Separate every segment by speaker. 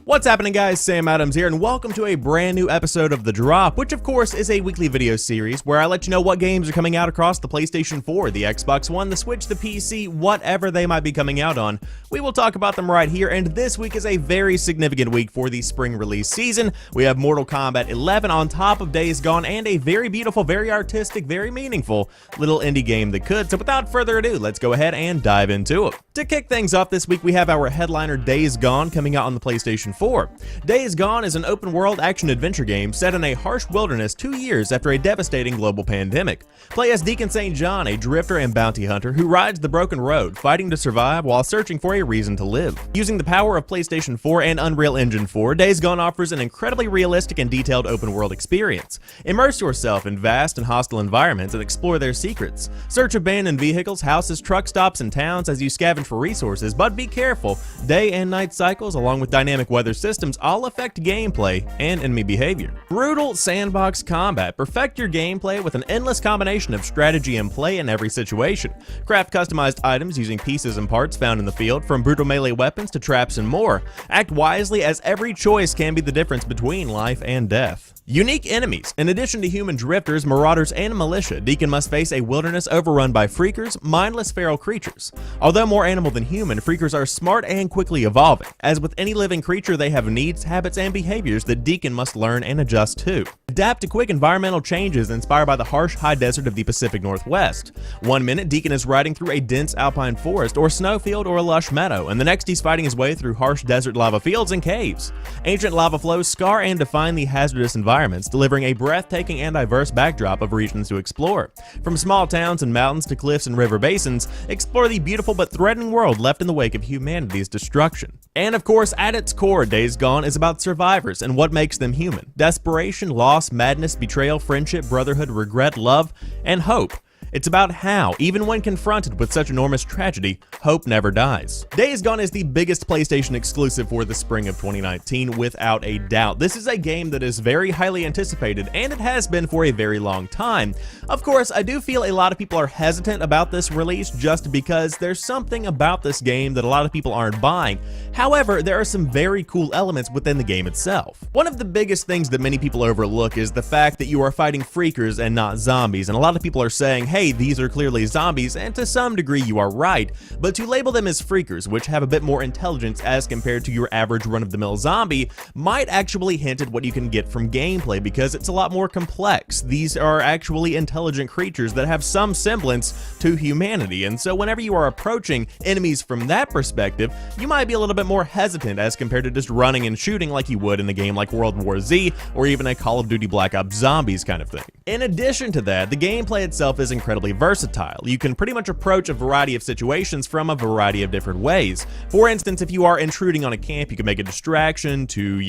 Speaker 1: What's happening, guys? Sam Adams here, and welcome to a brand new episode of The Drop, which of course is a weekly video series where I let you know what games are coming out across the PlayStation 4, the Xbox One, the Switch, the PC, whatever they might be coming out on. We will talk about them right here, and this week is a very significant week for the spring release season. We have Mortal Kombat 11 on top of Days Gone, and a very beautiful, very artistic, very meaningful little indie game that could. So without further ado, let's go ahead and dive into it. To kick things off this week, we have our headliner Days Gone coming out on the PlayStation 4. Days Gone is an open-world action-adventure game set in a harsh wilderness 2 years after a devastating global pandemic. Play as Deacon St, a drifter and bounty hunter who rides the broken road, fighting to survive while searching for a reason to live. Using the power of PlayStation 4 and Unreal Engine 4, Days Gone offers an incredibly realistic and detailed open-world experience. Immerse yourself in vast and hostile environments and explore their secrets. Search abandoned vehicles, houses, truck stops, and towns as you scavenge for resources, but be careful. Day and night cycles, along with dynamic weather systems, all affect gameplay and enemy behavior. Brutal sandbox combat. Perfect your gameplay with an endless combination of strategy and play in every situation. Craft customized items using pieces and parts found in the field, from brutal melee weapons to traps and more. Act wisely, as every choice can be the difference between life and death. Unique enemies. In addition to human drifters, marauders, and militia, Deacon must face a wilderness overrun by freakers, mindless feral creatures. Although more animal than human, freakers are smart and quickly evolving. As with any living creature, they have needs, habits, and behaviors that Deacon must learn and adjust to. Adapt to quick environmental changes inspired by the harsh high desert of the Pacific Northwest. One minute, Deacon is riding through a dense alpine forest or snowfield or a lush meadow, and the next he's fighting his way through harsh desert lava fields and caves. Ancient lava flows scar and define the hazardous environments, delivering a breathtaking and diverse backdrop of regions to explore. From small towns and mountains to cliffs and river basins, explore the beautiful but threatening world left in the wake of humanity's destruction. And of course, at its core, Days Gone is about survivors and what makes them human. Desperation, loss, madness, betrayal, friendship, brotherhood, regret, love, and hope. It's about how, even when confronted with such enormous tragedy, hope never dies. Days Gone is the biggest PlayStation exclusive for the spring of 2019, without a doubt. This is a game that is very highly anticipated, and it has been for a very long time. Of course, I do feel a lot of people are hesitant about this release just because there's something about this game that a lot of people aren't buying. However, there are some very cool elements within the game itself. One of the biggest things that many people overlook is the fact that you are fighting freakers and not zombies, and a lot of people are saying, hey, these are clearly zombies, and to some degree you are right, but to label them as freakers, which have a bit more intelligence as compared to your average run-of-the-mill zombie, might actually hint at what you can get from gameplay, because it's a lot more complex. These are actually intelligent creatures that have some semblance to humanity, and so whenever you are approaching enemies from that perspective, you might be a little bit more hesitant as compared to just running and shooting like you would in a game like World War Z, or even a Call of Duty Black Ops Zombies kind of thing. In addition to that, the gameplay itself is incredibly versatile. You can pretty much approach a variety of situations from a variety of different ways. For instance, if you are intruding on a camp, you can make a distraction to,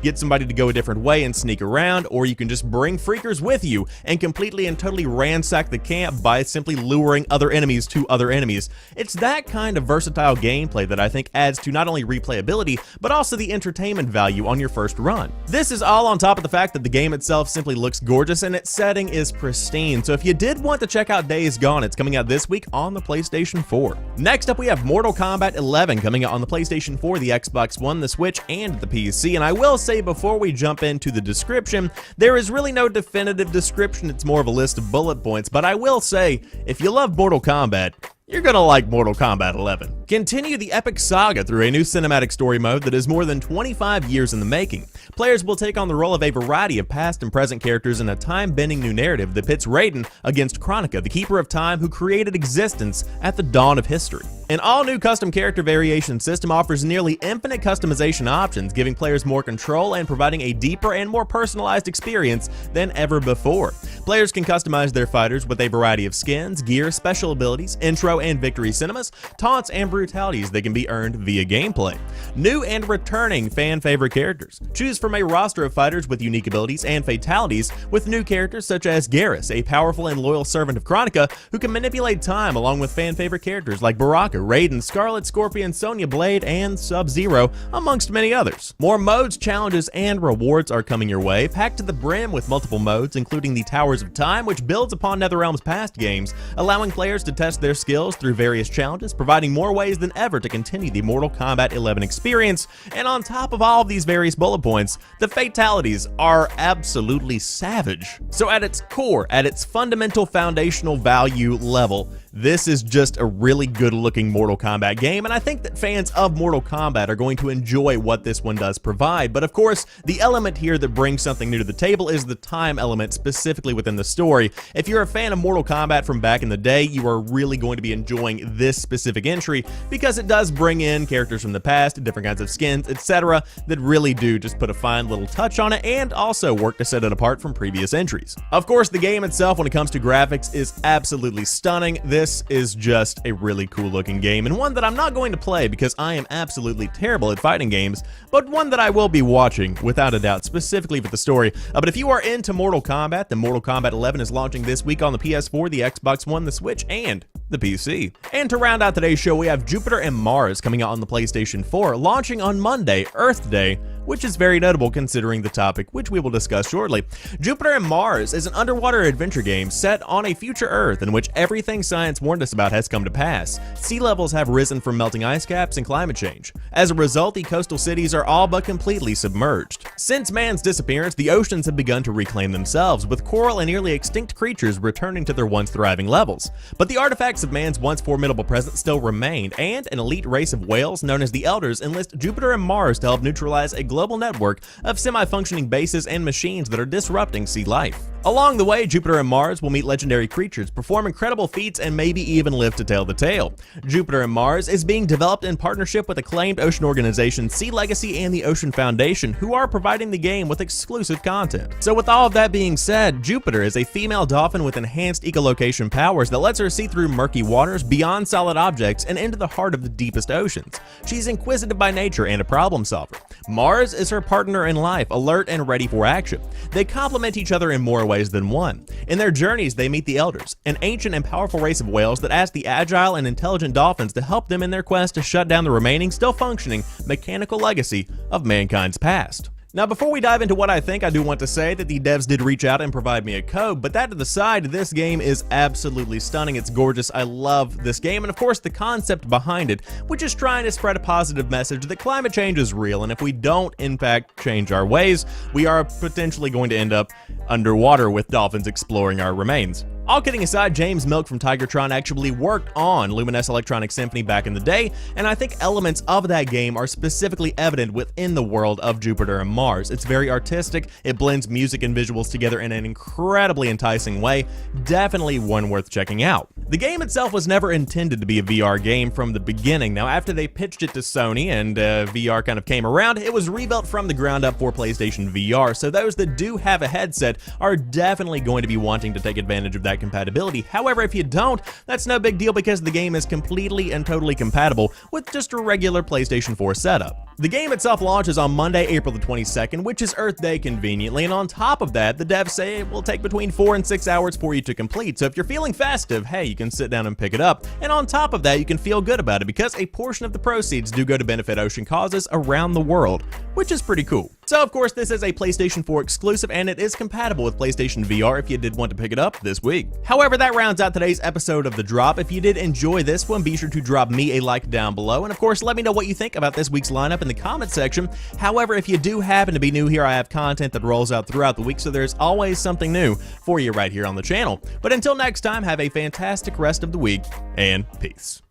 Speaker 1: get somebody to go a different way and sneak around, or you can just bring freakers with you and completely and totally ransack the camp by simply luring other enemies to other enemies. It's that kind of versatile gameplay that I think adds to not only replayability, but also the entertainment value on your first run. This is all on top of the fact that the game itself simply looks gorgeous and its setting is pristine. So if you did want to check out Days Gone, it's coming out this week on the PlayStation 4. Next up, we have Mortal Kombat 11 coming out on the PlayStation 4, the Xbox One, the Switch, and the PC. And I will say, before we jump into the description, there is really no definitive description. It's more of a list of bullet points, but I will say, if you love Mortal Kombat, you're gonna like Mortal Kombat 11. Continue the epic saga through a new cinematic story mode that is more than 25 years in the making. Players will take on the role of a variety of past and present characters in a time-bending new narrative that pits Raiden against Kronika, the Keeper of Time who created existence at the dawn of history. An all-new custom character variation system offers nearly infinite customization options, giving players more control and providing a deeper and more personalized experience than ever before. Players can customize their fighters with a variety of skins, gear, special abilities, intro and victory cinemas, taunts, and brutalities that can be earned via gameplay. New and returning fan-favorite characters. Choose from a roster of fighters with unique abilities and fatalities, with new characters such as Garrus, a powerful and loyal servant of Kronika who can manipulate time, along with fan-favorite characters like Baraka, Blanca, Raiden, Scarlet, Scorpion, Sonya Blade, and Sub-Zero, amongst many others. More modes, challenges, and rewards are coming your way, packed to the brim with multiple modes, including the Towers of Time, which builds upon NetherRealm's past games, allowing players to test their skills through various challenges, providing more ways than ever to continue the Mortal Kombat 11 experience. And on top of all of these various bullet points, the fatalities are absolutely savage. So at its core, at its fundamental foundational value level, this is just a really good looking Mortal Kombat game, and I think that fans of Mortal Kombat are going to enjoy what this one does provide. But of course, the element here that brings something new to the table is the time element, specifically within the story. If you're a fan of Mortal Kombat from back in the day, you are really going to be enjoying this specific entry because it does bring in characters from the past, different kinds of skins, etc. that really do just put a fine little touch on it and also work to set it apart from previous entries. Of course, the game itself, when it comes to graphics, is absolutely stunning. This is just a really cool looking game, and one that I'm not going to play because I am absolutely terrible at fighting games, but one that I will be watching without a doubt, specifically for the story. But if you are into Mortal Kombat, then Mortal Kombat 11 is launching this week on the PS4, the Xbox One, the Switch, and the PC. And to round out today's show, we have Jupiter and Mars coming out on the PlayStation 4, launching on Monday, Earth Day, which is very notable considering the topic, which we will discuss shortly. Jupiter and Mars is an underwater adventure game set on a future Earth in which everything science warned us about has come to pass. Sea levels have risen from melting ice caps and climate change. As a result, the coastal cities are all but completely submerged. Since man's disappearance, the oceans have begun to reclaim themselves, with coral and nearly extinct creatures returning to their once thriving levels. But the artifacts of man's once formidable presence still remain, and an elite race of whales known as the Elders enlist Jupiter and Mars to help neutralize a global network of semi-functioning bases and machines that are disrupting sea life. Along the way, Jupiter and Mars will meet legendary creatures, perform incredible feats, and maybe even live to tell the tale. Jupiter and Mars is being developed in partnership with acclaimed ocean organization Sea Legacy and the Ocean Foundation, who are providing the game with exclusive content. So with all of that being said, Jupiter is a female dolphin with enhanced echolocation powers that lets her see through murky waters, beyond solid objects, and into the heart of the deepest oceans. She's inquisitive by nature and a problem solver. Mars is her partner in life, alert and ready for action. They complement each other in more ways than one. In their journeys, they meet the Elders, an ancient and powerful race of whales that ask the agile and intelligent dolphins to help them in their quest to shut down the remaining, still functioning, mechanical legacy of mankind's past. Now, before we dive into what I think, I do want to say that the devs did reach out and provide me a code, but that to the side, this game is absolutely stunning. It's gorgeous. I love this game, and of course the concept behind it, which is trying to spread a positive message that climate change is real, and if we don't in fact change our ways, we are potentially going to end up underwater with dolphins exploring our remains. All kidding aside, James Milk from Tigertron actually worked on Luminous Electronic Symphony back in the day, and I think elements of that game are specifically evident within the world of Jupiter and Mars. It's very artistic, it blends music and visuals together in an incredibly enticing way, definitely one worth checking out. The game itself was never intended to be a VR game from the beginning. Now, after they pitched it to Sony and VR kind of came around, it was rebuilt from the ground up for PlayStation VR, so those that do have a headset are definitely going to be wanting to take advantage of that compatibility. However, if you don't, that's no big deal because the game is completely and totally compatible with just a regular PlayStation 4 setup. The game itself launches on Monday, April the 22nd, which is Earth Day conveniently, and on top of that, the devs say it will take between 4 and 6 hours for you to complete, so if you're feeling festive, hey, you can sit down and pick it up, and on top of that, you can feel good about it because a portion of the proceeds do go to benefit ocean causes around the world, which is pretty cool. So of course, this is a PlayStation 4 exclusive, and it is compatible with PlayStation VR if you did want to pick it up this week. However, that rounds out today's episode of The Drop. If you did enjoy this one, be sure to drop me a like down below, and of course, let me know what you think about this week's lineup in the comment section. However, if you do happen to be new here, I have content that rolls out throughout the week, so there's always something new for you right here on the channel. But until next time, have a fantastic rest of the week, and peace.